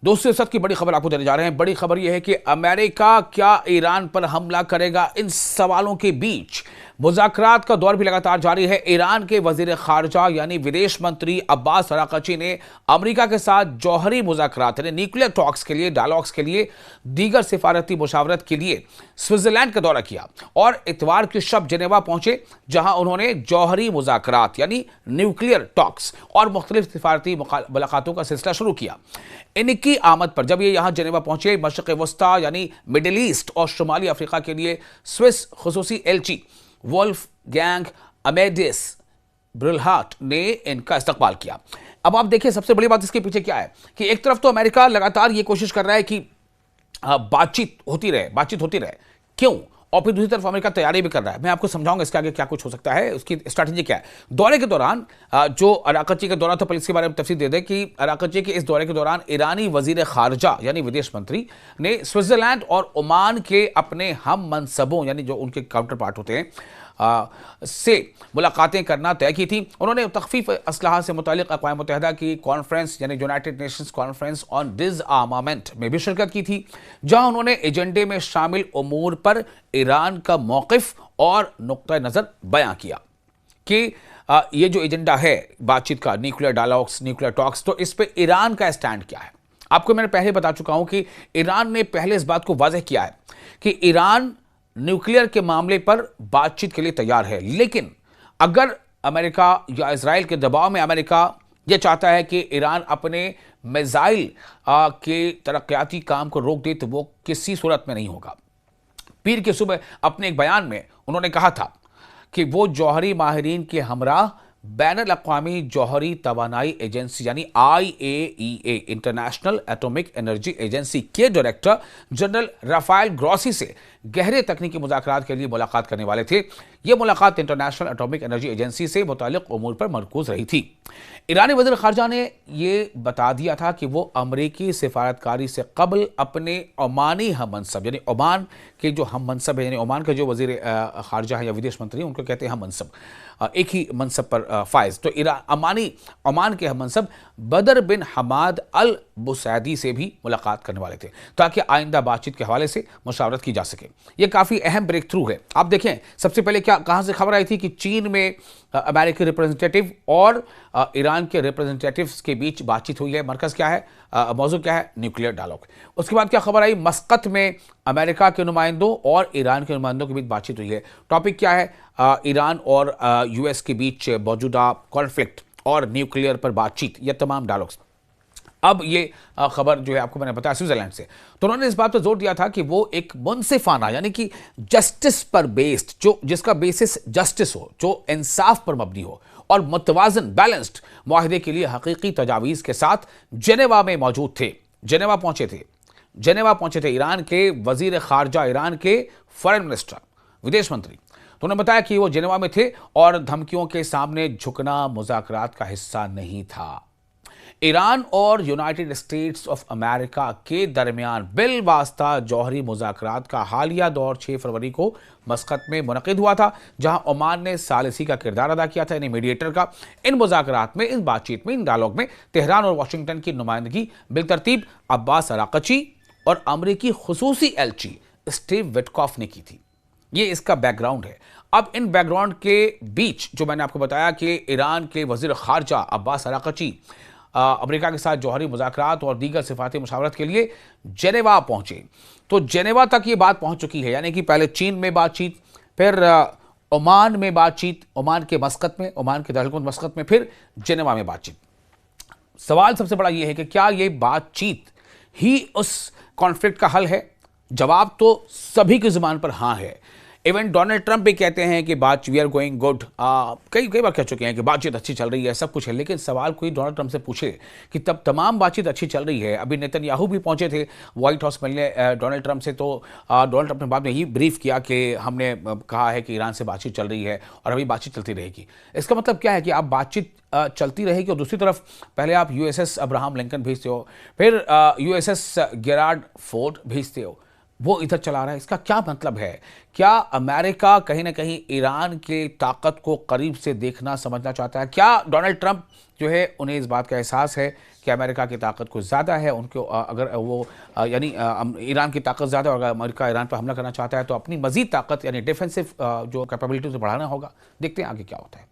दोस्तों, इस वक्त की बड़ी खबर आपको देने जा रहे हैं। बड़ी खबर यह है कि अमेरिका क्या ईरान पर हमला करेगा। इन सवालों के बीच मुज़ाकरात का दौर भी लगातार जारी है। ईरान के वजीर खारजा यानी विदेश मंत्री अब्बास अराक़ची ने अमेरिका के साथ जौहरी मुज़ाकरात यानी न्यूक्लियर टॉक्स के लिए, डायलॉग्स के लिए, दीगर सिफारती मुशावरत के लिए स्विट्जरलैंड का दौरा किया और इतवार की शब जेनेवा पहुंचे, जहां उन्होंने जौहरी मुज़ाकरात यानी न्यूक्लियर टॉक्स और मुख्तलिफ सिफारती मुलाकातों का सिलसिला शुरू किया। इनकी आमद पर जब ये यहां जेनेवा पहुंचे, मशरिक़ वस्ता यानी मिडिल ईस्ट और शुमाली अफ्रीका के लिए स्विस खुसूसी एलची वोल्फगैंग अमेडेस ब्रिलहार्ट ने इनका इस्तकबाल किया। अब आप देखिए, सबसे बड़ी बात इसके पीछे क्या है कि एक तरफ तो अमेरिका लगातार ये कोशिश कर रहा है कि बातचीत होती रहे। क्यों? और फिर दूसरी तरफ अमेरिका तैयारी भी कर रहा है। मैं आपको समझाऊंगा इसके आगे क्या कुछ हो सकता है, उसकी स्ट्रैटेजी क्या है। दौरे के दौरान जो अराक़ची का दौरा था, पहले इसके बारे में तफसील दे दें कि अराक़ची के इस दौरे के दौरान ईरानी वजीर खारजा यानी विदेश मंत्री ने स्विट्जरलैंड और ओमान के अपने हम मनसबों यानी जो उनके काउंटर पार्ट होते हैं से मुलाकातें करना तय की थी। उन्होंने तख़फ़ीफ़ असलहा से मुतालिक अक़वाम मुत्तहिदा की कॉन्फ्रेंस यानी यूनाइटेड नेशंस कॉन्फ्रेंस ऑन डिसआर्मामेंट में भी शिरकत की थी, जहां उन्होंने एजेंडे में शामिल उमूर पर ईरान का मौक़िफ़ और नुक्ता नज़र बयां किया कि ये जो एजेंडा है बातचीत का, न्यूक्लियर डायलॉग्स, न्यूक्लियर टॉक्स, तो इस पर ईरान का स्टैंड क्या है। आपको मैंने पहले बता चुका हूं कि ईरान ने पहले इस बात को वाज़ेह किया है कि ईरान न्यूक्लियर के मामले पर बातचीत के लिए तैयार है, लेकिन अगर अमेरिका या इजराइल के दबाव में अमेरिका यह चाहता है कि ईरान अपने मिसाइल के तरक्याती काम को रोक दे, तो वो किसी सूरत में नहीं होगा। पीर की सुबह अपने एक बयान में उन्होंने कहा था कि वो जौहरी माहिरीन के हमराह बैनुल अक़वामी जौहरी तवानाई एजेंसी यानी IAEA international atomic energy agency के डायरेक्टर जनरल राफेल ग्रॉसी से गहरे तकनीकी मुज़ाकरात के लिए मुलाकात करने वाले थे। यह मुलाकात इंटरनेशनल एटॉमिक एनर्जी एजेंसी से मुतालिक उमूर पर मरकूज रही थी। ईरानी वज़ीर ख़ारजा ने यह बता दिया था कि वो अमरीकी सिफारतकारी से कबल अपने ओमानी हम मनसब यानी ओमान के जो हम मनसब है, यानी ओमान के जो वज़ीर ख़ारजा है या विदेश मंत्री, उनको कहते हैं हम मनसब, एक ही मनसब पर फायज, तो ओमान के हम मनसब बदर बिन हमाद अल बुसैदी से भी मुलाकात करने वाले थे, ताकि आइंदा बातचीत के हवाले से मुशावरत की जा सके। यह काफ़ी अहम ब्रेक थ्रू है। आप देखें, सबसे पहले कहाँ से खबर आई थी कि चीन में अमेरिकी रिप्रेजेंटेटिव और ईरान के रिप्रेजेंटेटिव्स के बीच बातचीत हुई है। मरकज़ क्या है, मौजू क्या है? Nuclear dialogue. उसके बाद क्या खबर आई? मस्कत में अमेरिका के नुमाइंदों और ईरान के नुमाइंदों के बीच बातचीत हुई है। टॉपिक क्या है? ईरान और US के बीच मौजूदा कॉन्फ्लिक्ट और न्यूक्लियर पर बातचीत, यह तमाम डायलॉग्स। अब ये खबर जो है आपको मैंने बताया स्विट्जरलैंड से, तो उन्होंने इस बात पर जोर दिया था कि वो एक मुनसिफाना यानी कि जस्टिस पर बेस्ड, जिसका बेसिस जस्टिस हो, जो इंसाफ पर मबनी हो और मुतवाज़न बैलेंस्ड मुआहदे के लिए हकीकी तजावीज़ के साथ जेनेवा में मौजूद थे। जेनेवा पहुंचे थे ईरान के वजीर खारजा, ईरान के फॉरेन मिनिस्टर, विदेश मंत्री। तो उन्होंने बताया कि वो जेनेवा में थे और धमकियों के सामने झुकना मुज़ाकरात का हिस्सा नहीं था। ईरान और यूनाइटेड स्टेट्स ऑफ अमेरिका के दरमियान बिलवास्ता जौहरी मुज़ाकरात का हालिया दौर 6 फरवरी को मस्कत में मुनक़िद हुआ था, जहां ओमान ने सालिसी का किरदार अदा किया था, यानी मीडिएटर का। इन मुज़ाकरात में, इन बातचीत में, इन डायलॉग में तेहरान और वाशिंगटन की नुमाइंदगी बिलतरतीब अब्बास अराक़ची और अमरीकी खुसूसी एलची स्टीव विटकॉफ ने की थी। ये इसका बैकग्राउंड है। अब इन बैकग्राउंड के बीच जो मैंने आपको बताया कि ईरान के वज़ीर ख़ारजा अब्बास अराक़ची अमेरिका के साथ जौहरी मुज़ाकरात और दीगर सिफारती मुशावरत के लिए जेनेवा पहुंचे, तो जेनेवा तक ये बात पहुंच चुकी है, यानी कि पहले चीन में बातचीत, फिर ओमान में बातचीत, ओमान के दारकूमत मस्कत में, फिर जेनेवा में बातचीत। सवाल सबसे बड़ा ये है कि क्या ये बातचीत ही उस कॉन्फ्लिक्ट का हल है? जवाब तो सभी की ज़ुबान पर हाँ है। इवन डोनाल्ड ट्रंप भी कहते हैं कि वी आर गोइंग गुड, कई बार कह चुके हैं कि बातचीत अच्छी चल रही है, सब कुछ है। लेकिन सवाल कोई डोनाल्ड ट्रंप से पूछे कि तब तमाम बातचीत अच्छी चल रही है। अभी नेतन्याहू भी पहुंचे थे व्हाइट हाउस मिलने डोनाल्ड ट्रंप से, तो डोनाल्ड ट्रंप ने बाद में यही ब्रीफ किया कि हमने कहा है कि ईरान से बातचीत चल रही है और अभी बातचीत चलती रहेगी। इसका मतलब क्या है कि आप बातचीत चलती रहेगी और दूसरी तरफ पहले आप USS अब्राहम लिंकन भेजते हो, फिर USS गेराल्ड फोर्ड भेजते हो, वो इधर चला रहा है। इसका क्या मतलब है? क्या अमेरिका कहीं ना कहीं ईरान के ताकत को करीब से देखना, समझना चाहता है? क्या डोनाल्ड ट्रंप जो है, उन्हें इस बात का एहसास है कि कि अमेरिका की ताकत कुछ ज़्यादा है, उनको अगर वो यानी ईरान की ताकत ज़्यादा है और अगर अमेरिका ईरान पर हमला करना चाहता है तो अपनी मजीद ताकत यानी डिफेंसिव जो कैपेबिलिटी उसे बढ़ाना होगा। देखते हैं आगे क्या होता है।